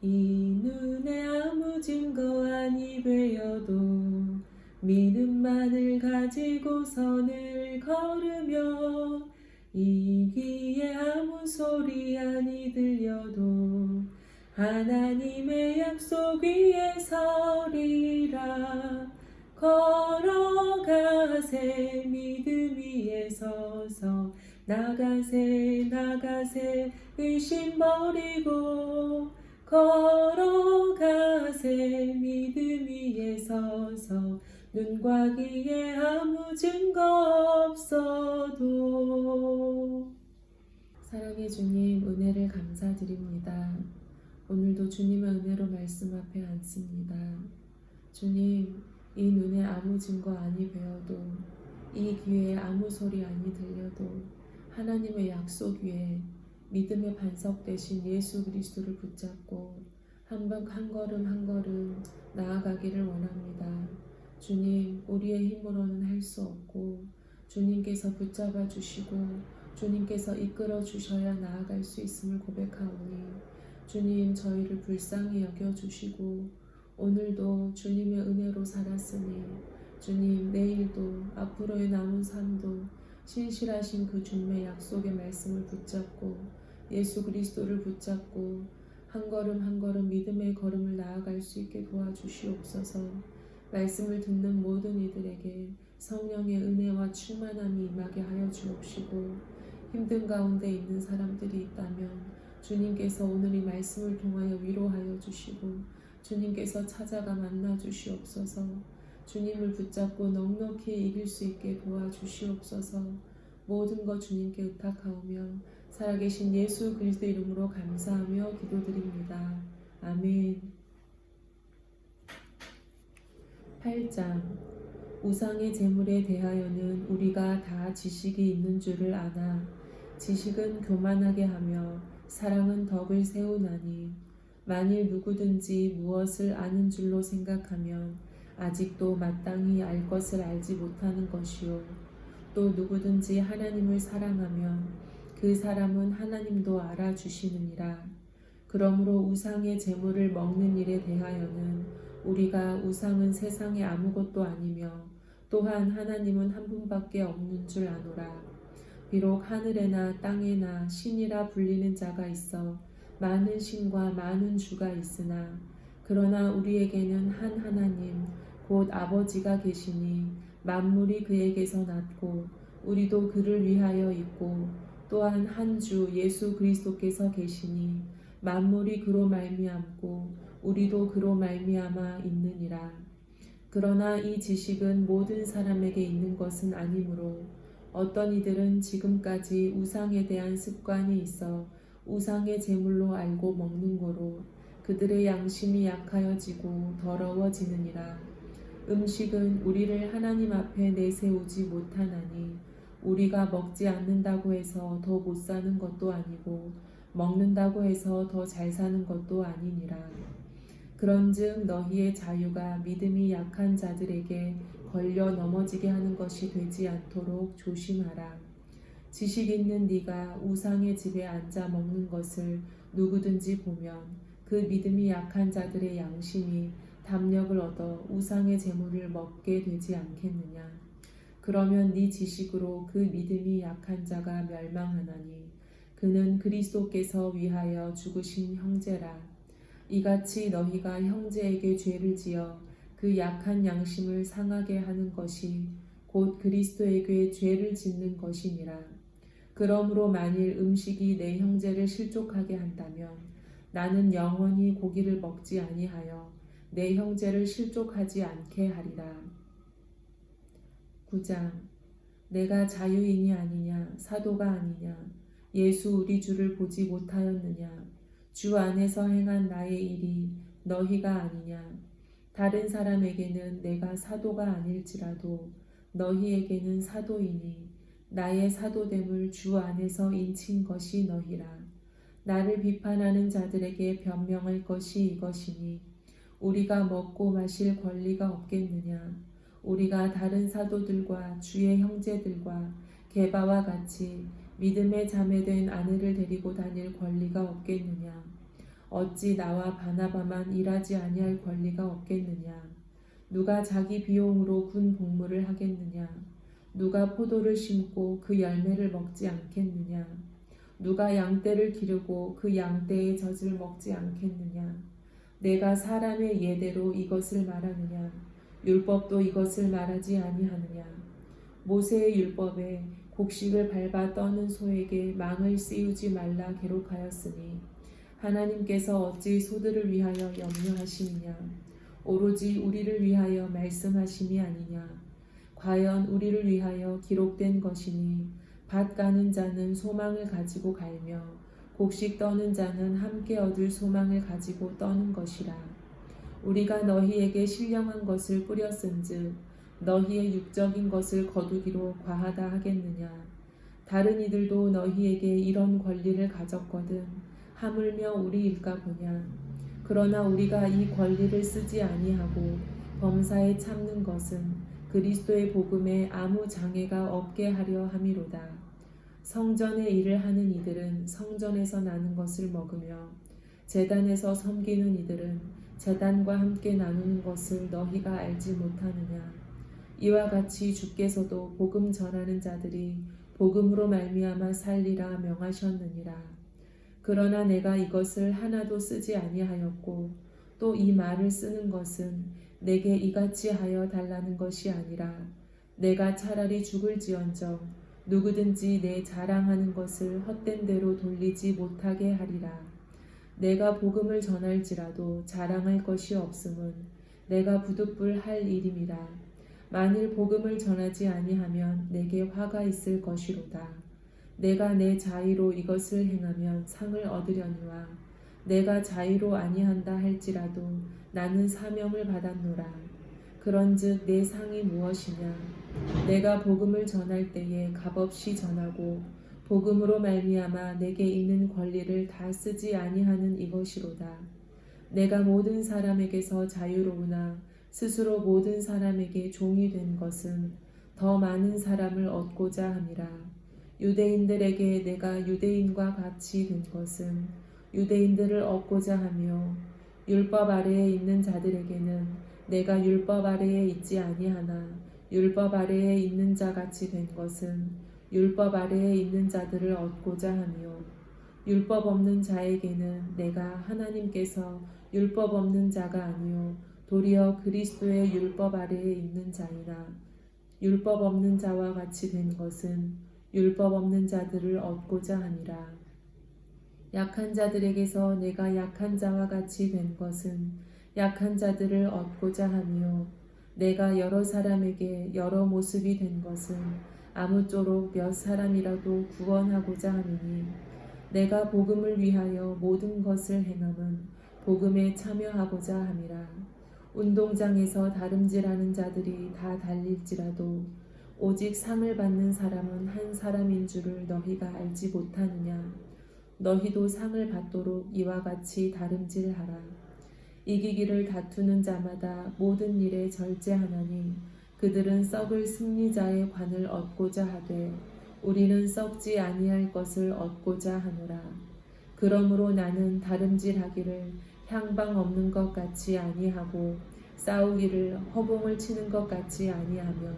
이 눈에 아무 증거 아니 되어도 믿음만을 가지고 선을 걸으며 이 귀에 아무 소리 아니 들려도 하나님의 약속 위에 서리라. 걸어가세 믿음 위에 서서 나가세 나가세 의심 버리고 걸어가세 믿음 위에 서서 눈과 귀에 아무 증거 없어도. 사랑의 주님, 은혜를 감사드립니다. 오늘도 주님의 은혜로 말씀 앞에 앉습니다. 주님, 이 눈에 아무 증거 아니 배어도 이 귀에 아무 소리 아니 들려도 하나님의 약속 위에 믿음의 반석 되신 예수 그리스도를 붙잡고 한 걸음 한 걸음 나아가기를 원합니다. 주님, 우리의 힘으로는 할 수 없고 주님께서 붙잡아 주시고 주님께서 이끌어 주셔야 나아갈 수 있음을 고백하오니 주님, 저희를 불쌍히 여겨주시고 오늘도 주님의 은혜로 살았으니 주님, 내일도 앞으로의 남은 삶도 신실하신 그 주님의 약속의 말씀을 붙잡고 예수 그리스도를 붙잡고 한 걸음 한 걸음 믿음의 걸음을 나아갈 수 있게 도와주시옵소서. 말씀을 듣는 모든 이들에게 성령의 은혜와 충만함이 임하게 하여 주옵시고 힘든 가운데 있는 사람들이 있다면 주님께서 오늘 이 말씀을 통하여 위로하여 주시고 주님께서 찾아가 만나 주시옵소서. 주님을 붙잡고 넉넉히 이길 수 있게 도와주시옵소서. 모든 것 주님께 의탁하오며 살아계신 예수 그리스도 이름으로 감사하며 기도드립니다. 아멘. 8장. 우상의 제물에 대하여는 우리가 다 지식이 있는 줄을 아나 지식은 교만하게 하며 사랑은 덕을 세우나니 만일 누구든지 무엇을 아는 줄로 생각하면 아직도 마땅히 알 것을 알지 못하는 것이요 또 누구든지 하나님을 사랑하면 그 사람은 하나님도 알아주시느니라. 그러므로 우상의 제물을 먹는 일에 대하여는 우리가 우상은 세상에 아무것도 아니며 또한 하나님은 한 분밖에 없는 줄 아노라. 비록 하늘에나 땅에나 신이라 불리는 자가 있어 많은 신과 많은 주가 있으나 그러나 우리에게는 한 하나님 곧 아버지가 계시니 만물이 그에게서 났고 우리도 그를 위하여 있고 또한 한 주 예수 그리스도께서 계시니 만물이 그로 말미암고 우리도 그로 말미암아 있느니라. 그러나 이 지식은 모든 사람에게 있는 것은 아니므로 어떤 이들은 지금까지 우상에 대한 습관이 있어 우상의 제물로 알고 먹는 거로 그들의 양심이 약하여지고 더러워지느니라. 음식은 우리를 하나님 앞에 내세우지 못하나니 우리가 먹지 않는다고 해서 더 못 사는 것도 아니고 먹는다고 해서 더 잘 사는 것도 아니니라. 그런즉 너희의 자유가 믿음이 약한 자들에게 걸려 넘어지게 하는 것이 되지 않도록 조심하라. 지식 있는 네가 우상의 집에 앉아 먹는 것을 누구든지 보면 그 믿음이 약한 자들의 양심이 담력을 얻어 우상의 제물을 먹게 되지 않겠느냐. 그러면 네 지식으로 그 믿음이 약한 자가 멸망하나니 그는 그리스도께서 위하여 죽으신 형제라. 이같이 너희가 형제에게 죄를 지어 그 약한 양심을 상하게 하는 것이 곧 그리스도에게 죄를 짓는 것이니라. 그러므로 만일 음식이 내 형제를 실족하게 한다면 나는 영원히 고기를 먹지 아니하여 내 형제를 실족하지 않게 하리라. 9장. 내가 자유인이 아니냐 사도가 아니냐 예수 우리 주를 보지 못하였느냐 주 안에서 행한 나의 일이 너희가 아니냐. 다른 사람에게는 내가 사도가 아닐지라도 너희에게는 사도이니 나의 사도됨을 주 안에서 인친 것이 너희라. 나를 비판하는 자들에게 변명할 것이 이것이니 우리가 먹고 마실 권리가 없겠느냐. 우리가 다른 사도들과 주의 형제들과 게바와 같이 믿음의 자매된 아내를 데리고 다닐 권리가 없겠느냐. 어찌 나와 바나바만 일하지 아니할 권리가 없겠느냐? 누가 자기 비용으로 군 복무를 하겠느냐? 누가 포도를 심고 그 열매를 먹지 않겠느냐? 누가 양떼를 기르고 그 양떼의 젖을 먹지 않겠느냐? 내가 사람의 예대로 이것을 말하느냐? 율법도 이것을 말하지 아니하느냐? 모세의 율법에 곡식을 밟아 떠는 소에게 망을 씌우지 말라 기록하였으니 하나님께서 어찌 소들을 위하여 염려하시느냐? 오로지 우리를 위하여 말씀하심이 아니냐? 과연 우리를 위하여 기록된 것이니 밭 가는 자는 소망을 가지고 갈며 곡식 떠는 자는 함께 얻을 소망을 가지고 떠는 것이라. 우리가 너희에게 신령한 것을 뿌렸은즉 너희의 육적인 것을 거두기로 과하다 하겠느냐? 다른 이들도 너희에게 이런 권리를 가졌거든 하물며 우리일까 보냐? 그러나 우리가 이 권리를 쓰지 아니하고 범사에 참는 것은 그리스도의 복음에 아무 장애가 없게 하려 함이로다. 성전의 일을 하는 이들은 성전에서 나는 것을 먹으며 제단에서 섬기는 이들은 제단과 함께 나누는 것을 너희가 알지 못하느냐? 이와 같이 주께서도 복음 전하는 자들이 복음으로 말미암아 살리라 명하셨느니라. 그러나 내가 이것을 하나도 쓰지 아니하였고 또 이 말을 쓰는 것은 내게 이같이 하여 달라는 것이 아니라 내가 차라리 죽을지언정 누구든지 내 자랑하는 것을 헛된 대로 돌리지 못하게 하리라. 내가 복음을 전할지라도 자랑할 것이 없음은 내가 부득불 할 일임이라. 만일 복음을 전하지 아니하면 내게 화가 있을 것이로다. 내가 내 자의로 이것을 행하면 상을 얻으려니와 내가 자의로 아니한다 할지라도 나는 사명을 받았노라. 그런즉 내 상이 무엇이냐? 내가 복음을 전할 때에 값없이 전하고 복음으로 말미암아 내게 있는 권리를 다 쓰지 아니하는 이것이로다. 내가 모든 사람에게서 자유로우나 스스로 모든 사람에게 종이 된 것은 더 많은 사람을 얻고자 함이라. 유대인들에게 내가 유대인과 같이 된 것은 유대인들을 얻고자 하며 율법 아래에 있는 자들에게는 내가 율법 아래에 있지 아니하나 율법 아래에 있는 자 같이 된 것은 율법 아래에 있는 자들을 얻고자 하며 율법 없는 자에게는 내가 하나님께서 율법 없는 자가 아니요 도리어 그리스도의 율법 아래에 있는 자이나 율법 없는 자와 같이 된 것은 율법 없는 자들을 얻고자 함이라. 약한 자들에게서 내가 약한 자와 같이 된 것은 약한 자들을 얻고자 하며 내가 여러 사람에게 여러 모습이 된 것은 아무쪼록 몇 사람이라도 구원하고자 함이니 내가 복음을 위하여 모든 것을 행함은 복음에 참여하고자 함이라. 운동장에서 다름질하는 자들이 다 달릴지라도 오직 상을 받는 사람은 한 사람인 줄을 너희가 알지 못하느냐? 너희도 상을 받도록 이와 같이 다름질하라. 이기기를 다투는 자마다 모든 일에 절제하나니 그들은 썩을 승리자의 관을 얻고자 하되 우리는 썩지 아니할 것을 얻고자 하노라. 그러므로 나는 다름질하기를 향방 없는 것 같이 아니하고 싸우기를 허공을 치는 것 같이 아니하며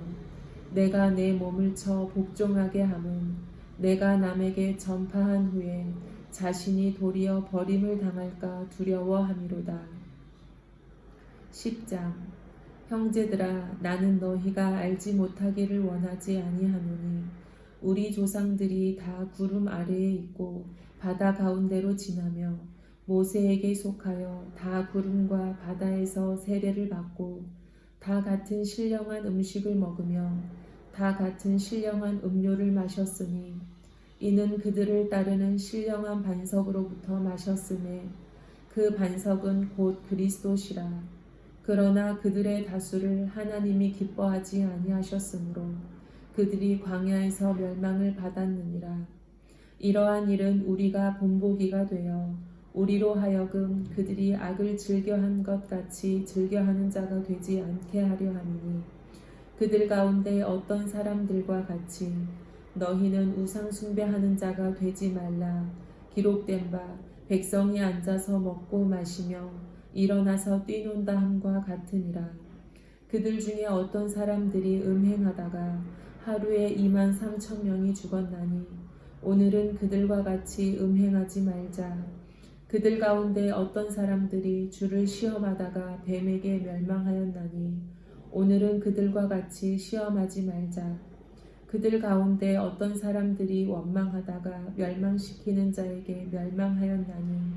내가 내 몸을 쳐 복종하게 함은 내가 남에게 전파한 후에 자신이 도리어 버림을 당할까 두려워함이로다. 10장 형제들아 나는 너희가 알지 못하기를 원하지 아니하노니 우리 조상들이 다 구름 아래에 있고 바다 가운데로 지나며 모세에게 속하여 다 구름과 바다에서 세례를 받고 다 같은 신령한 음식을 먹으며 다 같은 신령한 음료를 마셨으니 이는 그들을 따르는 신령한 반석으로부터 마셨음에 그 반석은 곧 그리스도시라. 그러나 그들의 다수를 하나님이 기뻐하지 아니하셨으므로 그들이 광야에서 멸망을 받았느니라. 이러한 일은 우리가 본보기가 되어 우리로 하여금 그들이 악을 즐겨한 것 같이 즐겨하는 자가 되지 않게 하려 함이니 그들 가운데 어떤 사람들과 같이 너희는 우상 숭배하는 자가 되지 말라 기록된 바 백성이 앉아서 먹고 마시며 일어나서 뛰논다 함과 같으니라. 그들 중에 어떤 사람들이 음행하다가 하루에 23,000명이 죽었나니 오늘은 그들과 같이 음행하지 말자. 그들 가운데 어떤 사람들이 주를 시험하다가 뱀에게 멸망하였나니 오늘은 그들과 같이 시험하지 말자. 그들 가운데 어떤 사람들이 원망하다가 멸망시키는 자에게 멸망하였나니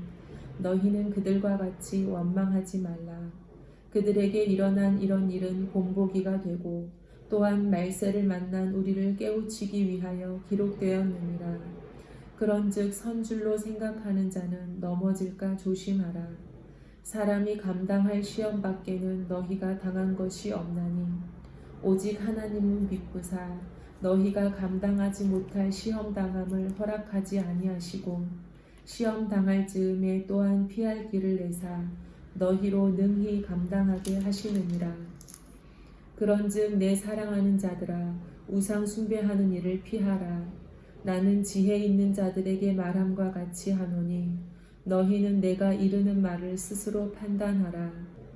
너희는 그들과 같이 원망하지 말라. 그들에게 일어난 이런 일은 본보기가 되고 또한 말세를 만난 우리를 깨우치기 위하여 기록되었느니라. 그런즉 선줄로 생각하는 자는 넘어질까 조심하라. 사람이 감당할 시험 밖에는 너희가 당한 것이 없나니 오직 하나님은 믿부사 너희가 감당하지 못할 시험 당함을 허락하지 아니하시고 시험 당할 즈음에 또한 피할 길을 내사 너희로 능히 감당하게 하시느니라. 그런즉 내 사랑하는 자들아 우상 숭배하는 일을 피하라. 나는 지혜 있는 자들에게 말함과 같이 하노니 너희는 내가 이르는 말을 스스로 판단하라.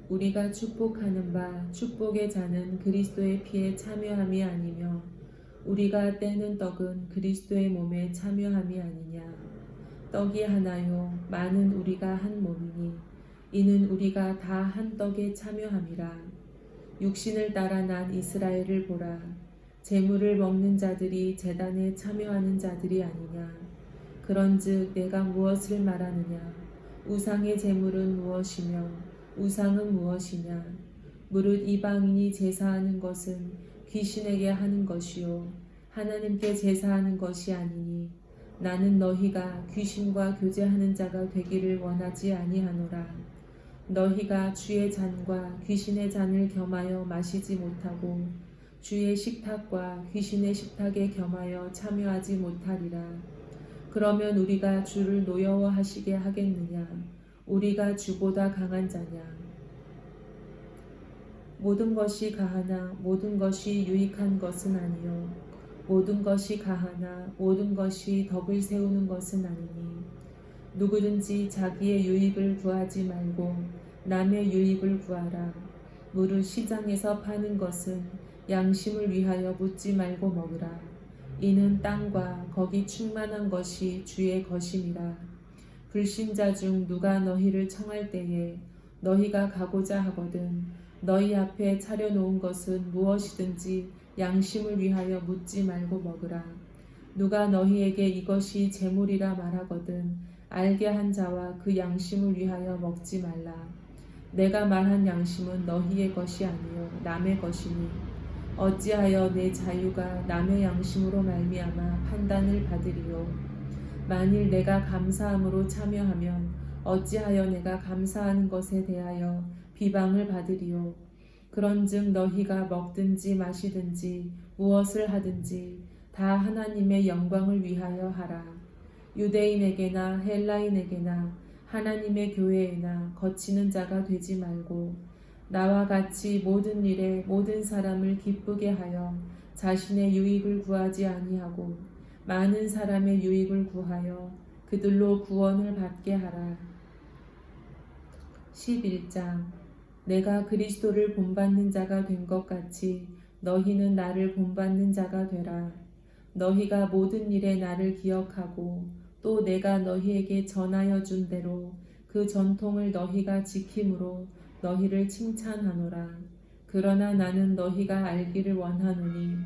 우리가 축복하는 바 축복의 자는 그리스도의 피에 참여함이 아니며 우리가 떼는 떡은 그리스도의 몸에 참여함이 아니냐. 떡이 하나요 많은 우리가 한 몸이니 이는 우리가 다 한 떡에 참여함이라. 육신을 따라 난 이스라엘을 보라. 제물을 먹는 자들이 제단에 참여하는 자들이 아니냐. 그런즉 내가 무엇을 말하느냐. 우상의 제물은 무엇이며 우상은 무엇이냐. 무릇 이방인이 제사하는 것은 귀신에게 하는 것이요 하나님께 제사하는 것이 아니니 나는 너희가 귀신과 교제하는 자가 되기를 원하지 아니하노라. 너희가 주의 잔과 귀신의 잔을 겸하여 마시지 못하고 주의 식탁과 귀신의 식탁에 겸하여 참여하지 못하리라. 그러면 우리가 주를 노여워하시게 하겠느냐. 우리가 주보다 강한 자냐. 모든 것이 가하나 모든 것이 유익한 것은 아니요 모든 것이 가하나 모든 것이 덕을 세우는 것은 아니니 누구든지 자기의 유익을 구하지 말고 남의 유익을 구하라. 무릇 시장에서 파는 것은 양심을 위하여 묻지 말고 먹으라. 이는 땅과 거기 충만한 것이 주의 것임이라. 불신자 중 누가 너희를 청할 때에 너희가 가고자 하거든 너희 앞에 차려놓은 것은 무엇이든지 양심을 위하여 묻지 말고 먹으라. 누가 너희에게 이것이 재물이라 말하거든 알게 한 자와 그 양심을 위하여 먹지 말라. 내가 말한 양심은 너희의 것이 아니요 남의 것이니 어찌하여 내 자유가 남의 양심으로 말미암아 판단을 받으리요. 만일 내가 감사함으로 참여하면 어찌하여 내가 감사하는 것에 대하여 비방을 받으리요. 그런즉 너희가 먹든지 마시든지 무엇을 하든지 다 하나님의 영광을 위하여 하라. 유대인에게나 헬라인에게나 하나님의 교회에나 거치는 자가 되지 말고 나와 같이 모든 일에 모든 사람을 기쁘게 하여 자신의 유익을 구하지 아니하고 많은 사람의 유익을 구하여 그들로 구원을 받게 하라. 11장 내가 그리스도를 본받는 자가 된 것 같이 너희는 나를 본받는 자가 되라. 너희가 모든 일에 나를 기억하고 또 내가 너희에게 전하여 준 대로 그 전통을 너희가 지킴으로 너희를 칭찬하노라. 그러나 나는 너희가 알기를 원하노니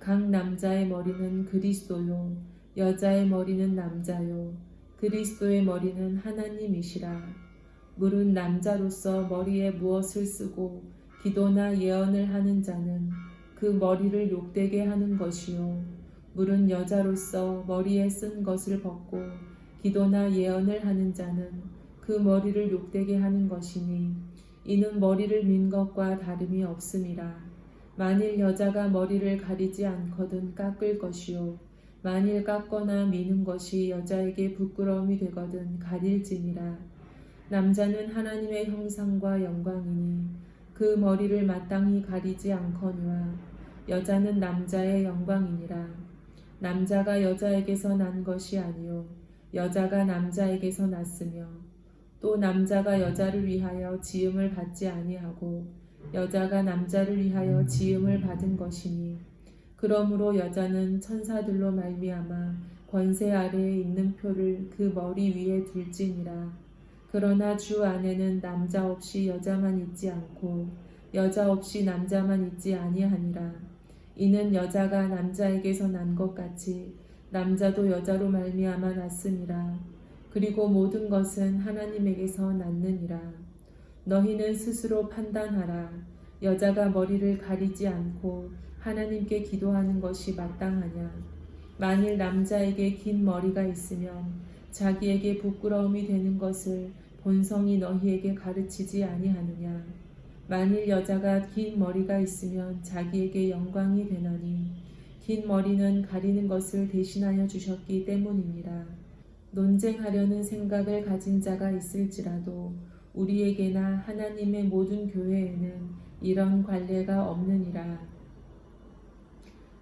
각 남자의 머리는 그리스도요 여자의 머리는 남자요 그리스도의 머리는 하나님이시라. 무릇 남자로서 머리에 무엇을 쓰고 기도나 예언을 하는 자는 그 머리를 욕되게 하는 것이요 무릇 여자로서 머리에 쓴 것을 벗고 기도나 예언을 하는 자는 그 머리를 욕되게 하는 것이니 이는 머리를 민 것과 다름이 없음이라. 만일 여자가 머리를 가리지 않거든 깎을 것이요 만일 깎거나 미는 것이 여자에게 부끄러움이 되거든 가릴지니라. 남자는 하나님의 형상과 영광이니 그 머리를 마땅히 가리지 않거니와 여자는 남자의 영광이니라. 남자가 여자에게서 난 것이 아니요 여자가 남자에게서 났으며 또 남자가 여자를 위하여 지음을 받지 아니하고 여자가 남자를 위하여 지음을 받은 것이니 그러므로 여자는 천사들로 말미암아 권세 아래에 있는 표를 그 머리 위에 둘지니라. 그러나 주 안에는 남자 없이 여자만 있지 않고 여자 없이 남자만 있지 아니하니라. 이는 여자가 남자에게서 난 것 같이 남자도 여자로 말미암아 났으니라. 그리고 모든 것은 하나님에게서 났느니라. 너희는 스스로 판단하라. 여자가 머리를 가리지 않고 하나님께 기도하는 것이 마땅하냐? 만일 남자에게 긴 머리가 있으면 자기에게 부끄러움이 되는 것을 본성이 너희에게 가르치지 아니하느냐? 만일 여자가 긴 머리가 있으면 자기에게 영광이 되나니 긴 머리는 가리는 것을 대신하여 주셨기 때문이니라. 논쟁하려는 생각을 가진 자가 있을지라도 우리에게나 하나님의 모든 교회에는 이런 관례가 없느니라.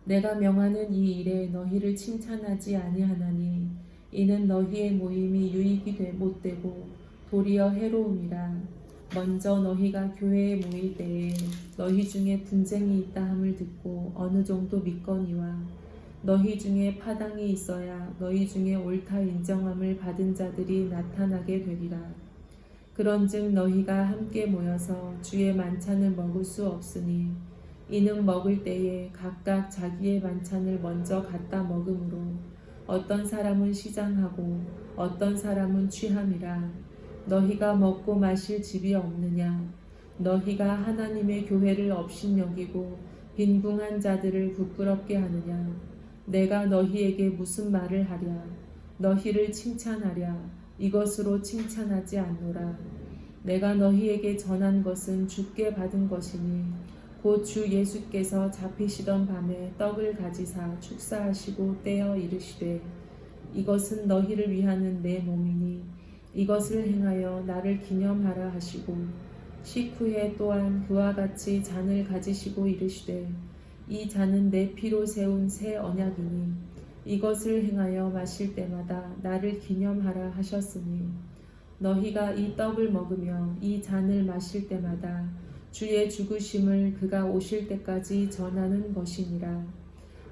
내가 명하는 이 일에 너희를 칭찬하지 아니하나니 이는 너희의 모임이 유익이 못되고 도리어 해로움이라. 먼저 너희가 교회에 모일 때에 너희 중에 분쟁이 있다 함을 듣고 어느 정도 믿거니와 너희 중에 파당이 있어야 너희 중에 옳다 인정함을 받은 자들이 나타나게 되리라. 그런즉 너희가 함께 모여서 주의 만찬을 먹을 수 없으니 이는 먹을 때에 각각 자기의 만찬을 먼저 갖다 먹으므로 어떤 사람은 시장하고 어떤 사람은 취함이라. 너희가 먹고 마실 집이 없느냐? 너희가 하나님의 교회를 업신여기고 빈궁한 자들을 부끄럽게 하느냐? 내가 너희에게 무슨 말을 하랴? 너희를 칭찬하랴? 이것으로 칭찬하지 않노라. 내가 너희에게 전한 것은 주께 받은 것이니 곧 주 예수께서 잡히시던 밤에 떡을 가지사 축사하시고 떼어 이르시되 이것은 너희를 위하는 내 몸이니 이것을 행하여 나를 기념하라 하시고 식후에 또한 그와 같이 잔을 가지시고 이르시되 이 잔은 내 피로 세운 새 언약이니 이것을 행하여 마실 때마다 나를 기념하라 하셨으니 너희가 이 떡을 먹으며 이 잔을 마실 때마다 주의 죽으심을 그가 오실 때까지 전하는 것이니라.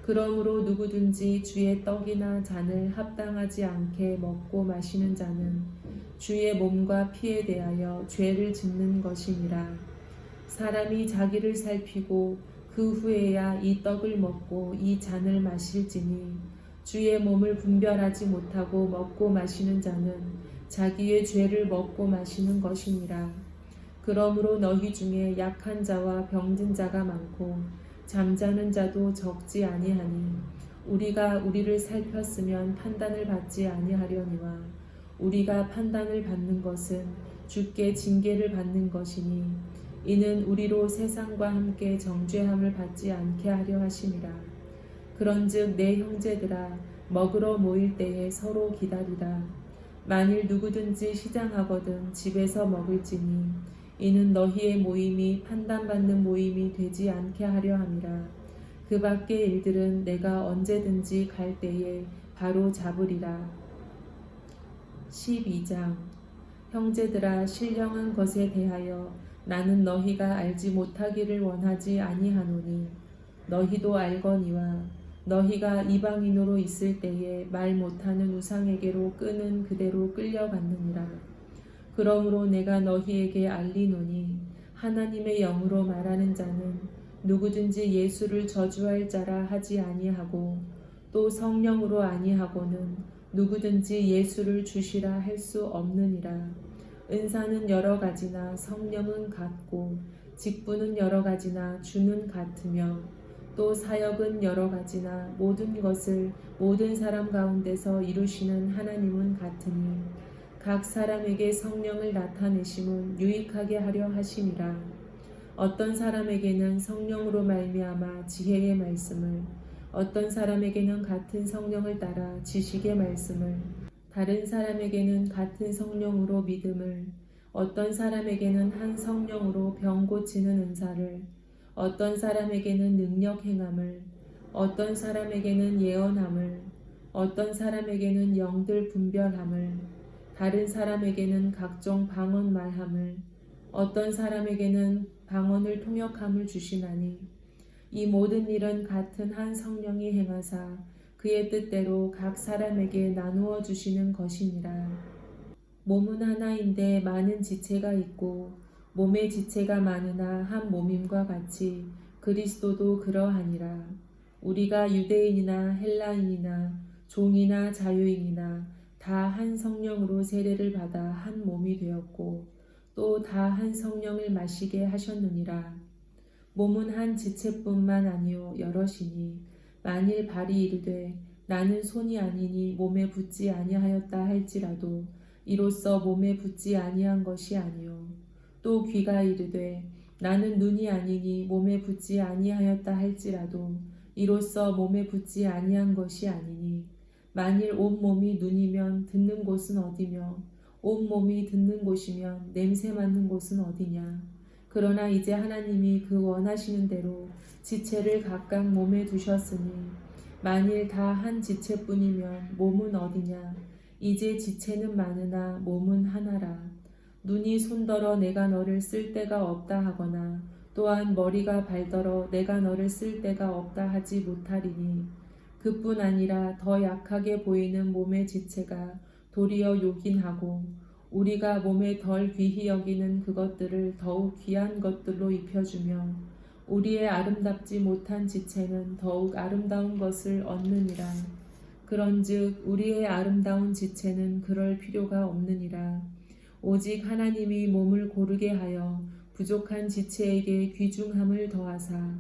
그러므로 누구든지 주의 떡이나 잔을 합당하지 않게 먹고 마시는 자는 주의 몸과 피에 대하여 죄를 짓는 것이니라. 사람이 자기를 살피고 그 후에야 이 떡을 먹고 이 잔을 마실지니 주의 몸을 분별하지 못하고 먹고 마시는 자는 자기의 죄를 먹고 마시는 것이니라. 그러므로 너희 중에 약한 자와 병든 자가 많고 잠자는 자도 적지 아니하니 우리가 우리를 살폈으면 판단을 받지 아니하려니와 우리가 판단을 받는 것은 주께 징계를 받는 것이니 이는 우리로 세상과 함께 정죄함을 받지 않게 하려 하심이라. 그런즉 내 형제들아 먹으러 모일 때에 서로 기다리라. 만일 누구든지 시장하거든 집에서 먹을지니 이는 너희의 모임이 판단받는 모임이 되지 않게 하려 함이라. 그 밖의 일들은 내가 언제든지 갈 때에 바로 잡으리라. 12장 형제들아 신령한 것에 대하여 나는 너희가 알지 못하기를 원하지 아니하노니 너희도 알거니와 너희가 이방인으로 있을 때에 말 못하는 우상에게로 끄는 그대로 끌려갔느니라. 그러므로 내가 너희에게 알리노니 하나님의 영으로 말하는 자는 누구든지 예수를 저주할 자라 하지 아니하고 또 성령으로 아니하고는 누구든지 예수를 주시라 할 수 없느니라. 은사는 여러 가지나 성령은 같고 직분은 여러 가지나 주는 같으며 또 사역은 여러 가지나 모든 것을 모든 사람 가운데서 이루시는 하나님은 같으니 각 사람에게 성령을 나타내심은 유익하게 하려 하심이라. 어떤 사람에게는 성령으로 말미암아 지혜의 말씀을 어떤 사람에게는 같은 성령을 따라 지식의 말씀을 다른 사람에게는 같은 성령으로 믿음을 어떤 사람에게는 한 성령으로 병 고치는 은사를 어떤 사람에게는 능력 행함을 어떤 사람에게는 예언함을 어떤 사람에게는 영들 분별함을, 다른 사람에게는 각종 방언 말함을, 어떤 사람에게는 방언을 통역함을 주시나니 이 모든 일은 같은 한 성령이 행하사 그의 뜻대로 각 사람에게 나누어 주시는 것이니라. 몸은 하나인데 많은 지체가 있고 몸의 지체가 많으나 한 몸임과 같이 그리스도도 그러하니라. 우리가 유대인이나 헬라인이나 종이나 자유인이나 다 한 성령으로 세례를 받아 한 몸이 되었고 또 다 한 성령을 마시게 하셨느니라. 몸은 한 지체뿐만 아니요 여럿이니 만일 발이 이르되 나는 손이 아니니 몸에 붙지 아니하였다 할지라도 이로써 몸에 붙지 아니한 것이 아니요 또 귀가 이르되 나는 눈이 아니니 몸에 붙지 아니하였다 할지라도 이로써 몸에 붙지 아니한 것이 아니니 만일 온 몸이 눈이면 듣는 곳은 어디며 온 몸이 듣는 곳이면 냄새 맡는 곳은 어디냐. 그러나 이제 하나님이 그 원하시는 대로 지체를 각각 몸에 두셨으니 만일 다 한 지체뿐이면 몸은 어디냐. 이제 지체는 많으나 몸은 하나라. 눈이 손더러 내가 너를 쓸 데가 없다 하거나 또한 머리가 발더러 내가 너를 쓸 데가 없다 하지 못하리니 그뿐 아니라 더 약하게 보이는 몸의 지체가 도리어 요긴하고 우리가 몸에 덜 귀히 여기는 그것들을 더욱 귀한 것들로 입혀주며 우리의 아름답지 못한 지체는 더욱 아름다운 것을 얻느니라. 그런즉 우리의 아름다운 지체는 그럴 필요가 없느니라. 오직 하나님이 몸을 고르게 하여 부족한 지체에게 귀중함을 더하사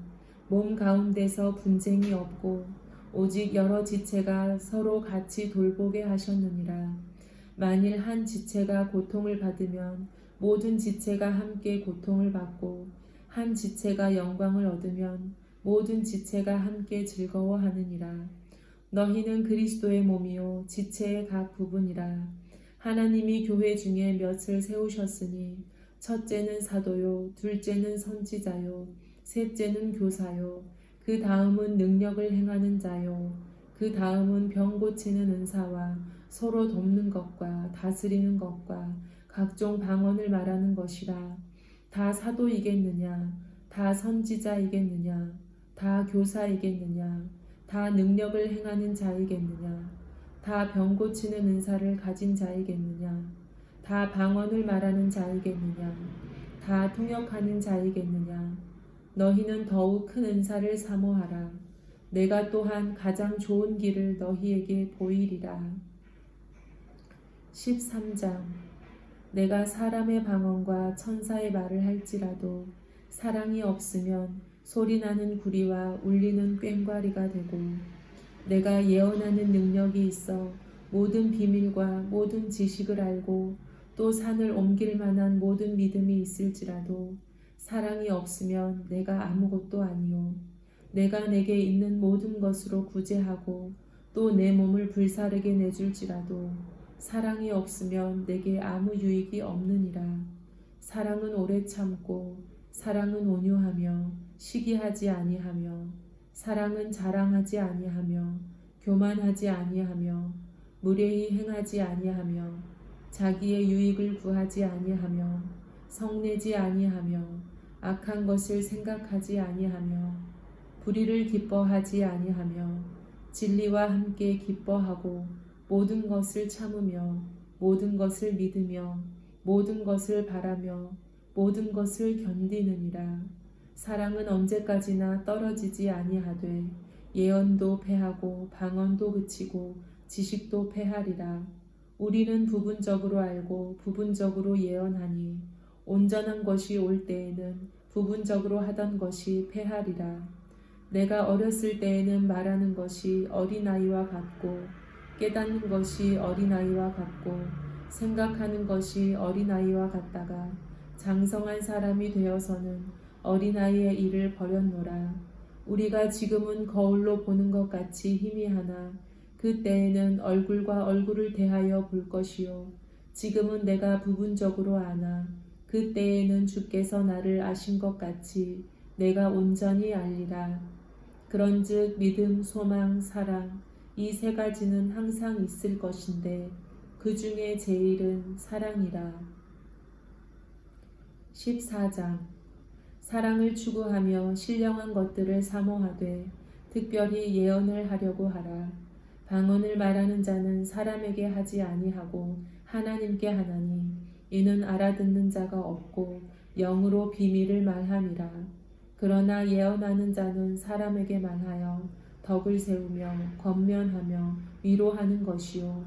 몸 가운데서 분쟁이 없고 오직 여러 지체가 서로 같이 돌보게 하셨느니라. 만일 한 지체가 고통을 받으면 모든 지체가 함께 고통을 받고 한 지체가 영광을 얻으면 모든 지체가 함께 즐거워하느니라. 너희는 그리스도의 몸이요 지체의 각 부분이라. 하나님이 교회 중에 몇을 세우셨으니 첫째는 사도요 둘째는 선지자요 셋째는 교사요 그 다음은 능력을 행하는 자요 그 다음은 병 고치는 은사와 서로 돕는 것과 다스리는 것과 각종 방언을 말하는 것이라. 다 사도이겠느냐 다 선지자이겠느냐 다 교사이겠느냐 다 능력을 행하는 자이겠느냐 다 병 고치는 은사를 가진 자이겠느냐 다 방언을 말하는 자이겠느냐 다 통역하는 자이겠느냐. 너희는 더욱 큰 은사를 사모하라. 내가 또한 가장 좋은 길을 너희에게 보이리라. 13장. 내가 사람의 방언과 천사의 말을 할지라도 사랑이 없으면 소리나는 구리와 울리는 꽹과리가 되고 내가 예언하는 능력이 있어 모든 비밀과 모든 지식을 알고 또 산을 옮길 만한 모든 믿음이 있을지라도 사랑이 없으면 내가 아무것도 아니요 내가 내게 있는 모든 것으로 구제하고 또 내 몸을 불사르게 내줄지라도 사랑이 없으면 내게 아무 유익이 없느니라. 사랑은 오래 참고 사랑은 온유하며 시기하지 아니하며 사랑은 자랑하지 아니하며 교만하지 아니하며 무례히 행하지 아니하며 자기의 유익을 구하지 아니하며 성내지 아니하며 악한 것을 생각하지 아니하며 불의를 기뻐하지 아니하며 진리와 함께 기뻐하고 모든 것을 참으며 모든 것을 믿으며 모든 것을 바라며 모든 것을 견디느니라. 사랑은 언제까지나 떨어지지 아니하되 예언도 패하고 방언도 그치고 지식도 패하리라. 우리는 부분적으로 알고 부분적으로 예언하니 온전한 것이 올 때에는 부분적으로 하던 것이 패하리라. 내가 어렸을 때에는 말하는 것이 어린아이와 같고 깨닫는 것이 어린아이와 같고 생각하는 것이 어린아이와 같다가 장성한 사람이 되어서는 어린아이의 일을 버렸노라. 우리가 지금은 거울로 보는 것 같이 희미하나 그때에는 얼굴과 얼굴을 대하여 볼 것이요 지금은 내가 부분적으로 아나 그때에는 주께서 나를 아신 것 같이 내가 온전히 알리라. 그런즉 믿음, 소망, 사랑 이 세 가지는 항상 있을 것인데 그 중에 제일은 사랑이라. 14장. 사랑을 추구하며 신령한 것들을 사모하되 특별히 예언을 하려고 하라. 방언을 말하는 자는 사람에게 하지 아니하고 하나님께 하나니 이는 알아듣는 자가 없고 영으로 비밀을 말함이라. 그러나 예언하는 자는 사람에게 말하여 덕을 세우며 권면하며 위로하는 것이요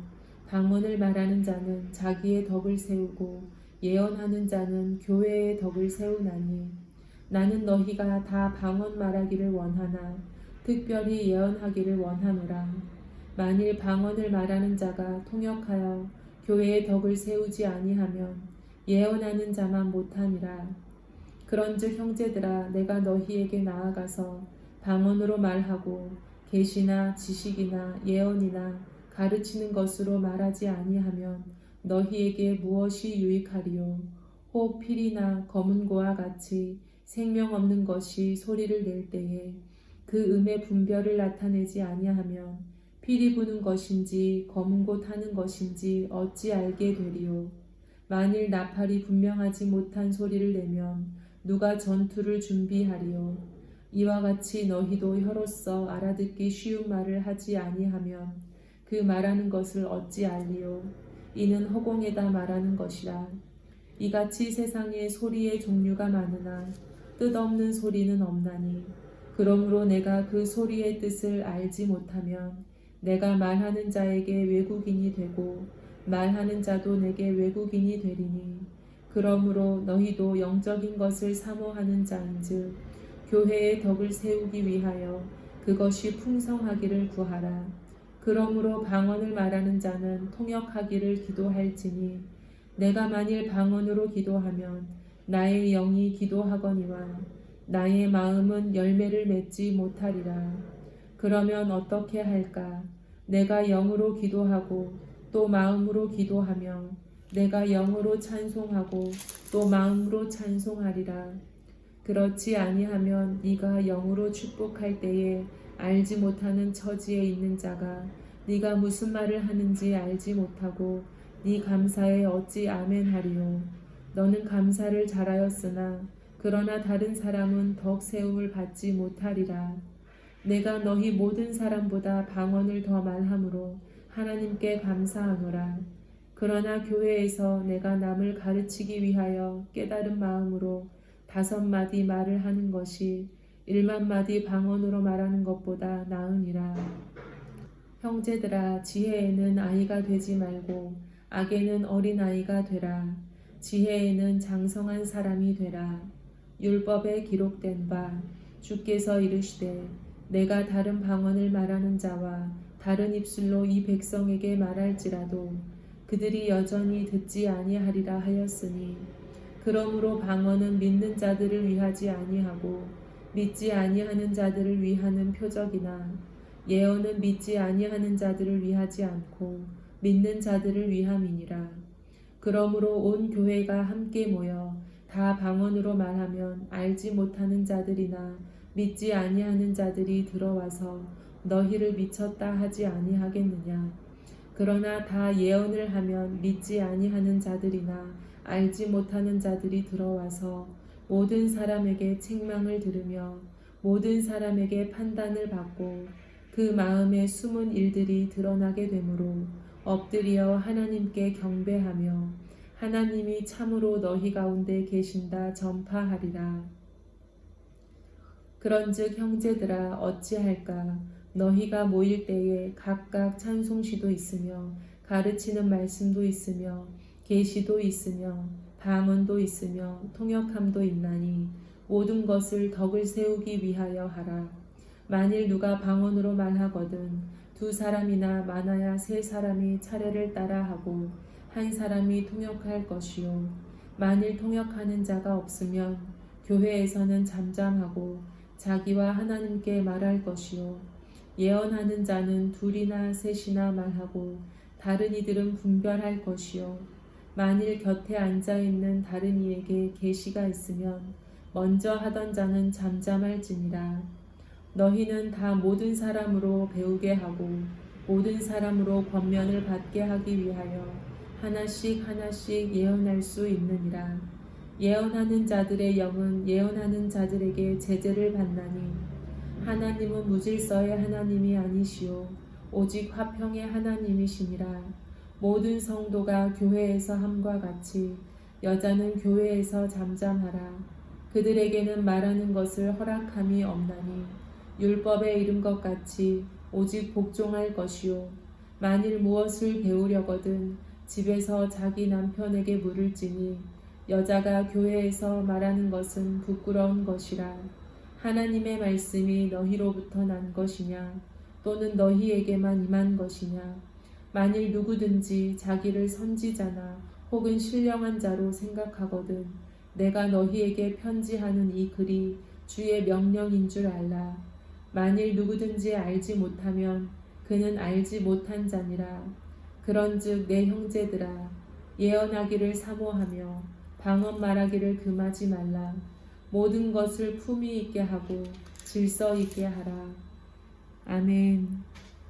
방언을 말하는 자는 자기의 덕을 세우고 예언하는 자는 교회의 덕을 세우나니 나는 너희가 다 방언 말하기를 원하나 특별히 예언하기를 원하노라. 만일 방언을 말하는 자가 통역하여 교회의 덕을 세우지 아니하면 예언하는 자만 못하니라. 그런즉 형제들아 내가 너희에게 나아가서 방언으로 말하고 계시나 지식이나 예언이나 가르치는 것으로 말하지 아니하면 너희에게 무엇이 유익하리요. 혹 필이나 검은고와 같이 생명 없는 것이 소리를 낼 때에 그 음의 분별을 나타내지 아니하면 필이 부는 것인지 검은고 타는 것인지 어찌 알게 되리요. 만일 나팔이 분명하지 못한 소리를 내면 누가 전투를 준비하리요. 이와 같이 너희도 혀로서 알아듣기 쉬운 말을 하지 아니하면 그 말하는 것을 어찌 알리요. 이는 허공에다 말하는 것이라. 이같이 세상에 소리의 종류가 많으나 뜻없는 소리는 없나니 그러므로 내가 그 소리의 뜻을 알지 못하면 내가 말하는 자에게 외국인이 되고 말하는 자도 내게 외국인이 되리니 그러므로 너희도 영적인 것을 사모하는 자인즉 교회의 덕을 세우기 위하여 그것이 풍성하기를 구하라. 그러므로 방언을 말하는 자는 통역하기를 기도할지니 내가 만일 방언으로 기도하면 나의 영이 기도하거니와 나의 마음은 열매를 맺지 못하리라. 그러면 어떻게 할까? 내가 영으로 기도하고 또 마음으로 기도하며 내가 영으로 찬송하고 또 마음으로 찬송하리라. 그렇지 아니하면 네가 영으로 축복할 때에 알지 못하는 처지에 있는 자가 네가 무슨 말을 하는지 알지 못하고 네 감사에 어찌 아멘하리요. 너는 감사를 잘하였으나 그러나 다른 사람은 덕 세움을 받지 못하리라. 내가 너희 모든 사람보다 방언을 더 말함으로 하나님께 감사하노라. 그러나 교회에서 내가 남을 가르치기 위하여 깨달은 마음으로 5마디 말을 하는 것이 1만마디 방언으로 말하는 것보다 나으니라. 형제들아 지혜에는 아이가 되지 말고 악에는 어린아이가 되라. 지혜에는 장성한 사람이 되라. 율법에 기록된 바 주께서 이르시되 내가 다른 방언을 말하는 자와 다른 입술로 이 백성에게 말할지라도 그들이 여전히 듣지 아니하리라 하였으니 그러므로 방언은 믿는 자들을 위하지 아니하고 믿지 아니하는 자들을 위하는 표적이나 예언은 믿지 아니하는 자들을 위하지 않고 믿는 자들을 위함이니라. 그러므로 온 교회가 함께 모여 다 방언으로 말하면 알지 못하는 자들이나 믿지 아니하는 자들이 들어와서 너희를 미쳤다 하지 아니하겠느냐. 그러나 다 예언을 하면 믿지 아니하는 자들이나 알지 못하는 자들이 들어와서 모든 사람에게 책망을 들으며 모든 사람에게 판단을 받고 그 마음의 숨은 일들이 드러나게 되므로 엎드려 하나님께 경배하며 하나님이 참으로 너희 가운데 계신다 전파하리라. 그런즉 형제들아 어찌할까? 너희가 모일 때에 각각 찬송시도 있으며 가르치는 말씀도 있으며 계시도 있으며 방언도 있으며 통역함도 있나니 모든 것을 덕을 세우기 위하여 하라. 만일 누가 방언으로 말하거든 2사람이나 많아야 3사람이 차례를 따라 하고 1사람이 통역할 것이요. 만일 통역하는 자가 없으면 교회에서는 잠잠하고 자기와 하나님께 말할 것이요. 예언하는 자는 2이나 3이나 말하고 다른 이들은 분별할 것이요. 만일 곁에 앉아있는 다른 이에게 계시가 있으면 먼저 하던 자는 잠잠할지니라. 너희는 다 모든 사람으로 배우게 하고 모든 사람으로 권면을 받게 하기 위하여 하나씩 하나씩 예언할 수 있느니라. 예언하는 자들의 영은 예언하는 자들에게 제재를 받나니 하나님은 무질서의 하나님이 아니시오 오직 화평의 하나님이시니라. 모든 성도가 교회에서 함과 같이 여자는 교회에서 잠잠하라. 그들에게는 말하는 것을 허락함이 없나니 율법에 이른 것 같이 오직 복종할 것이요 만일 무엇을 배우려거든 집에서 자기 남편에게 물을지니 여자가 교회에서 말하는 것은 부끄러운 것이라. 하나님의 말씀이 너희로부터 난 것이냐 또는 너희에게만 임한 것이냐. 만일 누구든지 자기를 선지자나 혹은 신령한 자로 생각하거든 내가 너희에게 편지하는 이 글이 주의 명령인 줄 알라. 만일 누구든지 알지 못하면 그는 알지 못한 자니라. 그런즉 내 형제들아 예언하기를 사모하며 방언 말하기를 금하지 말라. 모든 것을 품위 있게 하고 질서 있게 하라. 아멘.